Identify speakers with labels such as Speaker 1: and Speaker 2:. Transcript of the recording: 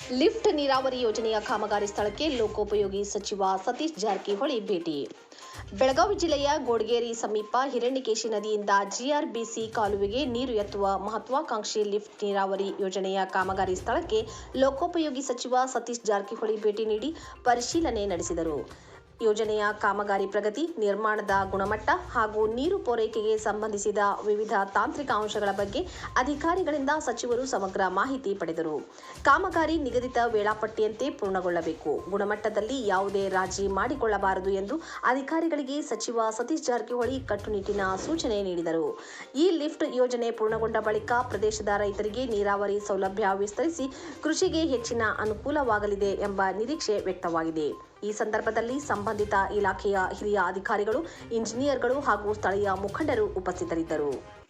Speaker 1: Lift ನೀರಾವರಿ ಯೋಜನೆಯ ಕಾಮಗಾರಿ ಸ್ಥಳಕ್ಕೆ ಲೋಕೋಪಯೋಗಿ ಸಚಿವ ಸತೀಶ್ ಜಾರಕಿಹೊಳಿ ಭೇಟಿ. ಬೆಳಗಾವಿ ಜಿಲ್ಲೆಯ ಗೋಡಗೇರಿ ಸಮೀಪ ಹಿರಣ್ಯಕೇಶಿ ನದಿಯಿಂದ ಜಿಆರ್ಬಿಸಿ ಕಾಲುವೆಗೆ ನೀರು ಎತ್ತುವ ಮಹತ್ವಾಕಾಂಕ್ಷಿ ಲಿಫ್ಟ್ ನೀರಾವರಿ ಯೋಜನೆಯ ಕಾಮಗಾರಿ ಸ್ಥಳಕ್ಕೆ ಲೋಕೋಪಯೋಗಿ ಸಚಿವ ಸತೀಶ್ ಜಾರಕಿಹೊಳಿ ಭೇಟಿ ನೀಡಿ ಪರಿಶೀಲನೆ ನಡೆಸಿದರು. ಯೋಜನೆಯ ಕಾಮಗಾರಿ ಪ್ರಗತಿ, ನಿರ್ಮಾಣದ ಗುಣಮಟ್ಟ ಹಾಗೂ ನೀರು ಪೂರೈಕೆಗೆ ಸಂಬಂಧಿಸಿದ ವಿವಿಧ ತಾಂತ್ರಿಕ ಅಂಶಗಳ ಬಗ್ಗೆ ಅಧಿಕಾರಿಗಳಿಂದ ಸಚಿವರು ಸಮಗ್ರ ಮಾಹಿತಿ ಪಡೆದರು. ಕಾಮಗಾರಿ ನಿಗದಿತ ವೇಳಾಪಟ್ಟಿಯಂತೆ ಪೂರ್ಣಗೊಳ್ಳಬೇಕು, ಗುಣಮಟ್ಟದಲ್ಲಿ ಯಾವುದೇ ರಾಜಿ ಮಾಡಿಕೊಳ್ಳಬಾರದು ಎಂದು ಅಧಿಕಾರಿಗಳಿಗೆ ಸಚಿವ ಸತೀಶ್ ಜಾರಕಿಹೊಳಿ ಕಟ್ಟುನಿಟ್ಟಿನ ಸೂಚನೆ ನೀಡಿದರು. ಈ ಲಿಫ್ಟ್ ಯೋಜನೆ ಪೂರ್ಣಗೊಂಡ ಬಳಿಕ ಪ್ರದೇಶದ ರೈತರಿಗೆ ನೀರಾವರಿ ಸೌಲಭ್ಯ ವಿಸ್ತರಿಸಿ ಕೃಷಿಗೆ ಹೆಚ್ಚಿನ ಅನುಕೂಲವಾಗಲಿದೆ ಎಂಬ ನಿರೀಕ್ಷೆ ವ್ಯಕ್ತವಾಗಿದೆ. ಈ ಸಂದರ್ಭದಲ್ಲಿ ಸಂಬಂಧಿತ ಇಲಾಖೆಯ ಹಿರಿಯ ಅಧಿಕಾರಿಗಳು, ಇಂಜಿನಿಯರ್ಗಳು ಹಾಗೂ ಸ್ಥಳೀಯ ಮುಖಂಡರು ಉಪಸ್ಥಿತರಿದ್ದರು.